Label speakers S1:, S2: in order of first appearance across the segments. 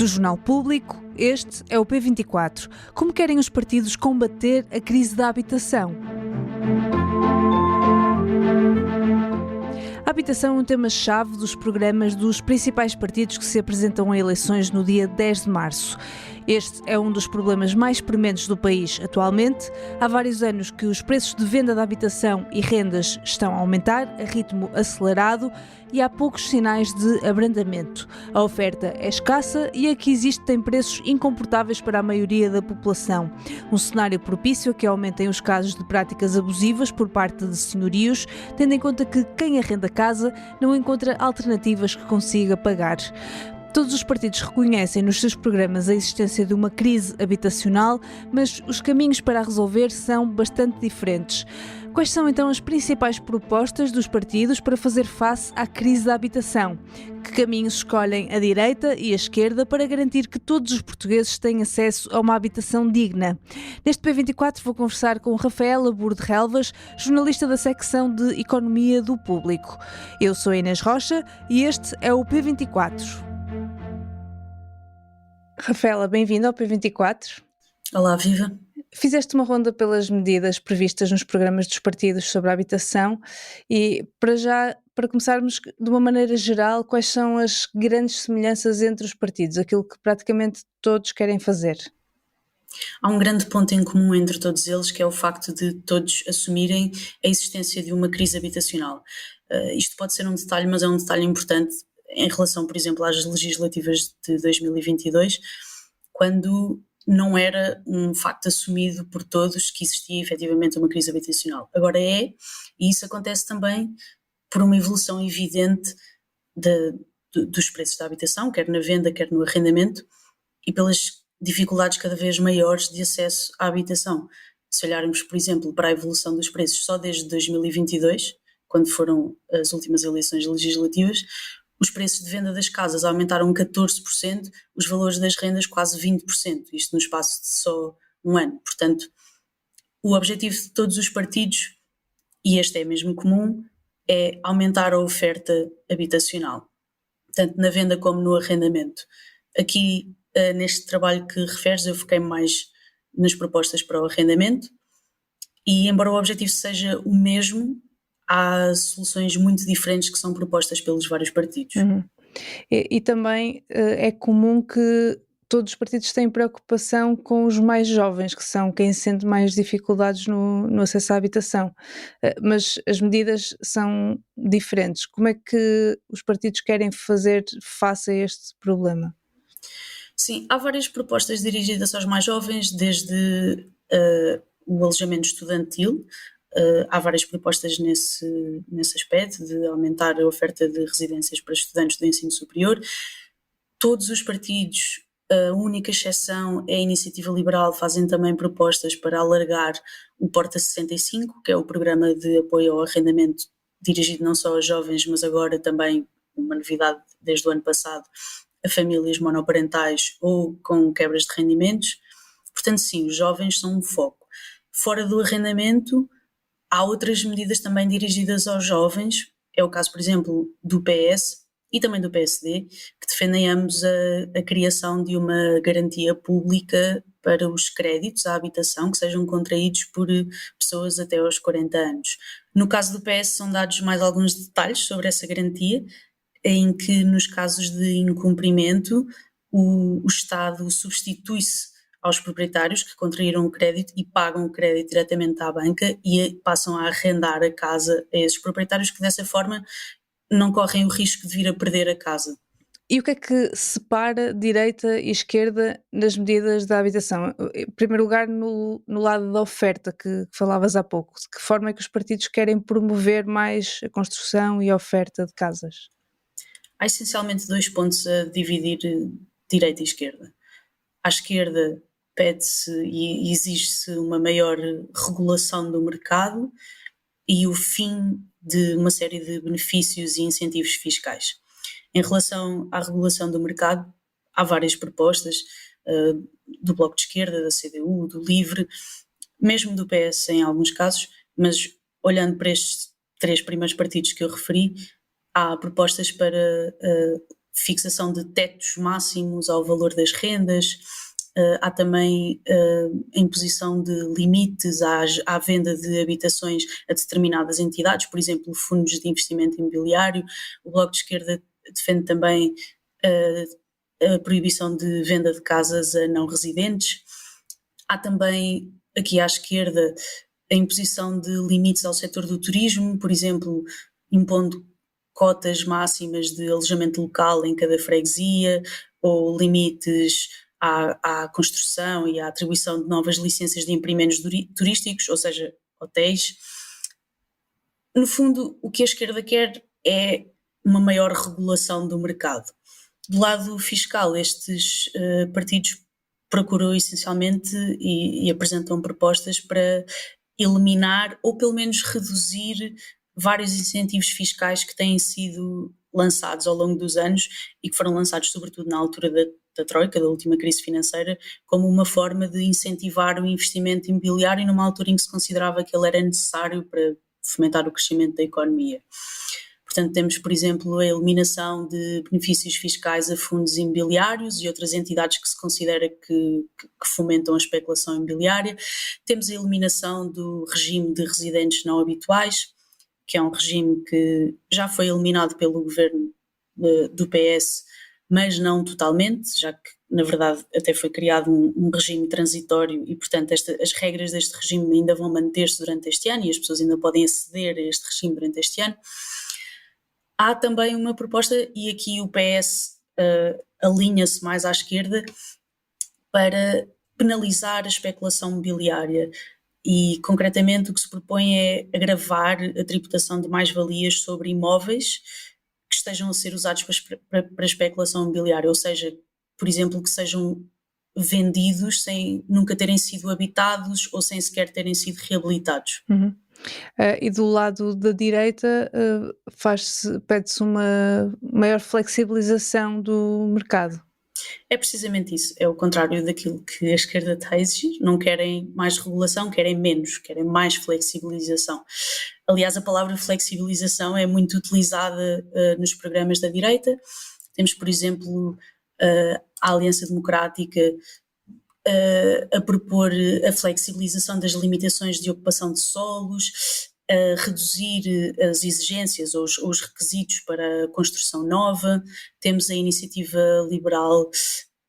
S1: Do Jornal Público, este é o P24. Como querem os partidos combater a crise da habitação? A habitação é um tema-chave dos programas dos principais partidos que se apresentam a eleições no dia 10 de março. Este é um dos problemas mais prementes do país atualmente. Há vários anos que os preços de venda de habitação e rendas estão a aumentar a ritmo acelerado e há poucos sinais de abrandamento. A oferta é escassa e a que existe tem preços incomportáveis para a maioria da população. Um cenário propício a que aumentem os casos de práticas abusivas por parte de senhorios, tendo em conta que quem arrenda casa não encontra alternativas que consiga pagar. Todos os partidos reconhecem nos seus programas a existência de uma crise habitacional, mas os caminhos para a resolver são bastante diferentes. Quais são então as principais propostas dos partidos para fazer face à crise da habitação? Que caminhos escolhem a direita e a esquerda para garantir que todos os portugueses têm acesso a uma habitação digna? Neste P24 vou conversar com Rafaela Burde Relvas, jornalista da secção de Economia do Público. Eu sou a Inês Rocha e este é o P24. Rafaela, bem-vinda ao P24.
S2: Olá, viva.
S1: Fizeste uma ronda pelas medidas previstas nos programas dos partidos sobre a habitação e, para começarmos de uma maneira geral, quais são as grandes semelhanças entre os partidos, aquilo que praticamente todos querem fazer?
S2: Há um grande ponto em comum entre todos eles, que é o facto de todos assumirem a existência de uma crise habitacional. Isto pode ser um detalhe, mas é um detalhe importante em relação, por exemplo, às legislativas de 2022, quando não era um facto assumido por todos que existia efetivamente uma crise habitacional. Agora é, e isso acontece também por uma evolução evidente dos preços da habitação, quer na venda, quer no arrendamento, e pelas dificuldades cada vez maiores de acesso à habitação. Se olharmos, por exemplo, para a evolução dos preços só desde 2022, quando foram as últimas eleições legislativas, os preços de venda das casas aumentaram 14%, os valores das rendas quase 20%, isto no espaço de só um ano. Portanto, o objetivo de todos os partidos, e este é mesmo comum, é aumentar a oferta habitacional, tanto na venda como no arrendamento. Aqui, neste trabalho que referes, eu foquei mais nas propostas para o arrendamento e, embora o objetivo seja o mesmo, há soluções muito diferentes que são propostas pelos vários partidos.
S1: E também é comum que todos os partidos têm preocupação com os mais jovens, que são quem sente mais dificuldades no acesso à habitação. Mas as medidas são diferentes. Como é que os partidos querem fazer face a este problema?
S2: Sim, há várias propostas dirigidas aos mais jovens, desde o alojamento estudantil. Há várias propostas nesse aspecto, de aumentar a oferta de residências para estudantes do ensino superior. Todos os partidos, a única exceção é a Iniciativa Liberal, fazem também propostas para alargar o Porta 65, que é o programa de apoio ao arrendamento dirigido não só aos jovens, mas agora também, uma novidade desde o ano passado, a famílias monoparentais ou com quebras de rendimentos. Portanto, sim, os jovens são um foco. Fora do arrendamento, há outras medidas também dirigidas aos jovens, é o caso, por exemplo, do PS e também do PSD, que defendem ambos a criação de uma garantia pública para os créditos à habitação que sejam contraídos por pessoas até aos 40 anos. No caso do PS são dados mais alguns detalhes sobre essa garantia, em que nos casos de incumprimento o Estado substitui-se aos proprietários que contraíram o crédito e pagam o crédito diretamente à banca e passam a arrendar a casa a esses proprietários que dessa forma não correm o risco de vir a perder a casa.
S1: E o que é que separa direita e esquerda nas medidas da habitação? Em primeiro lugar, no lado da oferta que falavas há pouco. De que forma é que os partidos querem promover mais a construção e a oferta de casas?
S2: Há essencialmente dois pontos a dividir direita e esquerda. À esquerda pede-se e exige-se uma maior regulação do mercado e o fim de uma série de benefícios e incentivos fiscais. Em relação à regulação do mercado, há várias propostas do Bloco de Esquerda, da CDU, do LIVRE, mesmo do PS em alguns casos, mas olhando para estes três primeiros partidos que eu referi, há propostas para fixação de tetos máximos ao valor das rendas. Há também a imposição de limites à venda de habitações a determinadas entidades, por exemplo, fundos de investimento imobiliário. O Bloco de Esquerda defende também a proibição de venda de casas a não residentes. Há também, aqui à esquerda, a imposição de limites ao setor do turismo, por exemplo, impondo cotas máximas de alojamento local em cada freguesia, ou limites à construção e à atribuição de novas licenças de empreendimentos turísticos, ou seja, hotéis. No fundo, o que a esquerda quer é uma maior regulação do mercado. Do lado fiscal, estes partidos procuram essencialmente e apresentam propostas para eliminar ou pelo menos reduzir vários incentivos fiscais que têm sido lançados ao longo dos anos e que foram lançados sobretudo na altura da Troika, da última crise financeira, como uma forma de incentivar o investimento imobiliário numa altura em que se considerava que ele era necessário para fomentar o crescimento da economia. Portanto, temos, por exemplo, a eliminação de benefícios fiscais a fundos imobiliários e outras entidades que se considera que fomentam a especulação imobiliária. Temos a eliminação do regime de residentes não habituais, que é um regime que já foi eliminado pelo governo do PS, mas não totalmente, já que, na verdade, até foi criado um regime transitório e, portanto, as regras deste regime ainda vão manter-se durante este ano e as pessoas ainda podem aceder a este regime durante este ano. Há também uma proposta, e aqui o PS alinha-se mais à esquerda, para penalizar a especulação imobiliária e, concretamente, o que se propõe é agravar a tributação de mais-valias sobre imóveis que estejam a ser usados para especulação imobiliária, ou seja, por exemplo, que sejam vendidos sem nunca terem sido habitados ou sem sequer terem sido reabilitados.
S1: Uhum. E do lado da direita pede-se uma maior flexibilização do mercado.
S2: É precisamente isso, é o contrário daquilo que a esquerda está a exigir. Não querem mais regulação, querem menos, querem mais flexibilização. Aliás, a palavra flexibilização é muito utilizada nos programas da direita. Temos, por exemplo, a Aliança Democrática a propor a flexibilização das limitações de ocupação de solos, a reduzir as exigências ou os requisitos para a construção nova. Temos a iniciativa liberal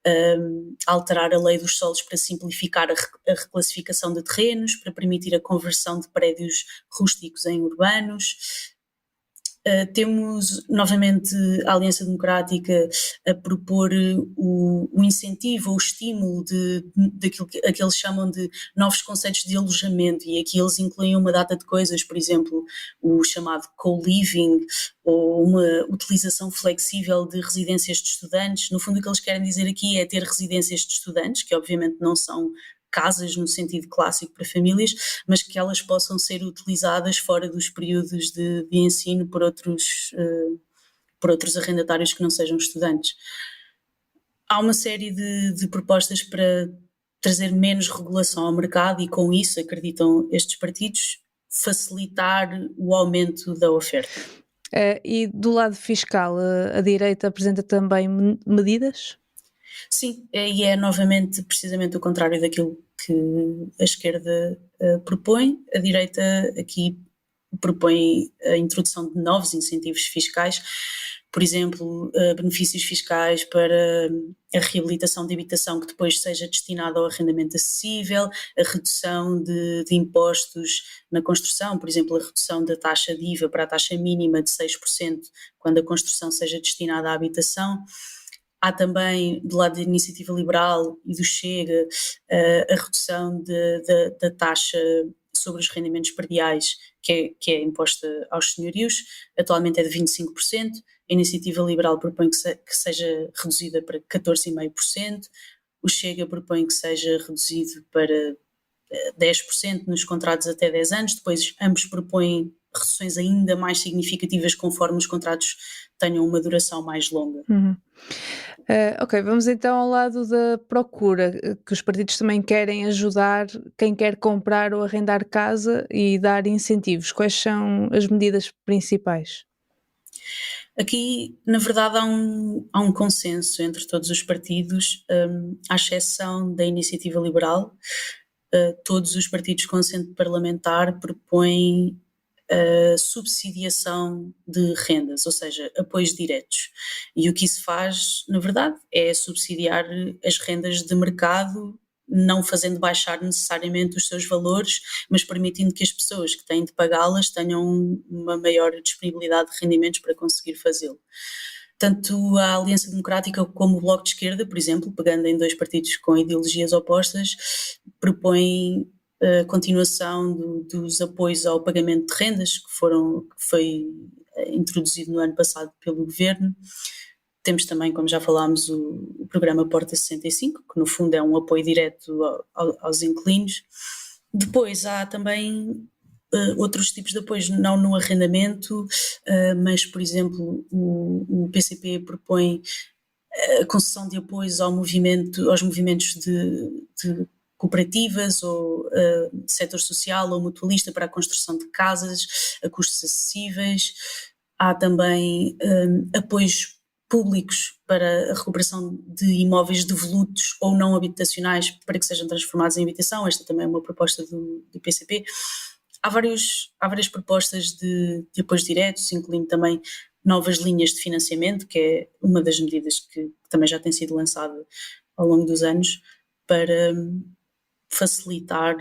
S2: a alterar a lei dos solos para simplificar a reclassificação de terrenos, para permitir a conversão de prédios rústicos em urbanos. Temos novamente a Aliança Democrática a propor o incentivo ou o estímulo daquilo que eles chamam de novos conceitos de alojamento, e aqui eles incluem uma data de coisas, por exemplo, o chamado co-living ou uma utilização flexível de residências de estudantes. No fundo, o que eles querem dizer aqui é ter residências de estudantes, que obviamente não são casas no sentido clássico para famílias, mas que elas possam ser utilizadas fora dos períodos de ensino por outros arrendatários que não sejam estudantes. Há uma série de propostas para trazer menos regulação ao mercado e, com isso, acreditam estes partidos, facilitar o aumento da oferta.
S1: E do lado fiscal, a direita apresenta também medidas?
S2: Sim, e é novamente precisamente o contrário daquilo que a esquerda propõe. A direita aqui propõe a introdução de novos incentivos fiscais, por exemplo, benefícios fiscais para a reabilitação de habitação que depois seja destinada ao arrendamento acessível, a redução de impostos na construção, por exemplo, a redução da taxa de IVA para a taxa mínima de 6% quando a construção seja destinada à habitação. Há também, do lado da Iniciativa Liberal e do Chega, a redução da taxa sobre os rendimentos perdiais, que é imposta aos senhorios, atualmente é de 25%. A Iniciativa Liberal propõe que seja reduzida para 14,5%. O Chega propõe que seja reduzido para 10% nos contratos até 10 anos. Depois, ambos propõem reduções ainda mais significativas conforme os contratos tenham uma duração mais longa.
S1: Uhum. Ok, vamos então ao lado da procura, que os partidos também querem ajudar quem quer comprar ou arrendar casa e dar incentivos. Quais são as medidas principais?
S2: Aqui, na verdade, há um consenso entre todos os partidos, à exceção da Iniciativa Liberal. Todos os partidos com assento parlamentar propõem a subsidiação de rendas, ou seja, apoios diretos. E o que isso faz, na verdade, é subsidiar as rendas de mercado, não fazendo baixar necessariamente os seus valores, mas permitindo que as pessoas que têm de pagá-las tenham uma maior disponibilidade de rendimentos para conseguir fazê-lo. Tanto a Aliança Democrática como o Bloco de Esquerda, por exemplo, pegando em dois partidos com ideologias opostas, propõem a continuação dos apoios ao pagamento de rendas, que foi introduzido no ano passado pelo Governo. Temos também, como já falámos, o programa Porta 65, que no fundo é um apoio direto aos inquilinos. Depois há também outros tipos de apoios, não no arrendamento, mas, por exemplo, o PCP propõe a concessão de apoios aos movimentos de cooperativas ou setor social ou mutualista para a construção de casas a custos acessíveis. Há também apoios públicos para a recuperação de imóveis devolutos ou não habitacionais para que sejam transformados em habitação. Esta também é uma proposta do PCP. Há várias propostas de apoios diretos, incluindo também novas linhas de financiamento, que é uma das medidas que também já tem sido lançada ao longo dos anos, para facilitar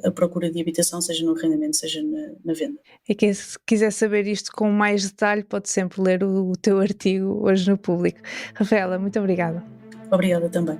S2: a procura de habitação, seja no arrendamento, seja na venda.
S1: É que se quiser saber isto com mais detalhe, pode sempre ler o teu artigo hoje no Público. Rafaela, muito obrigada.
S2: Obrigada também.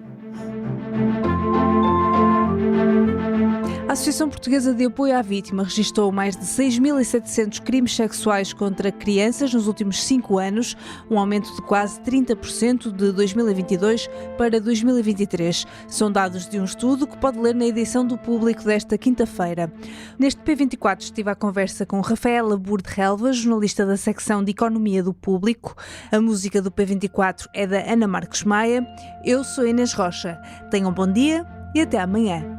S1: A Associação Portuguesa de Apoio à Vítima registrou mais de 6.700 crimes sexuais contra crianças nos últimos 5 anos, um aumento de quase 30% de 2022 para 2023. São dados de um estudo que pode ler na edição do Público desta quinta-feira. Neste P24 estive à conversa com Rafaela Burde-Relva, jornalista da secção de Economia do Público. A música do P24 é da Ana Marcos Maia. Eu sou Inês Rocha. Tenham um bom dia e até amanhã.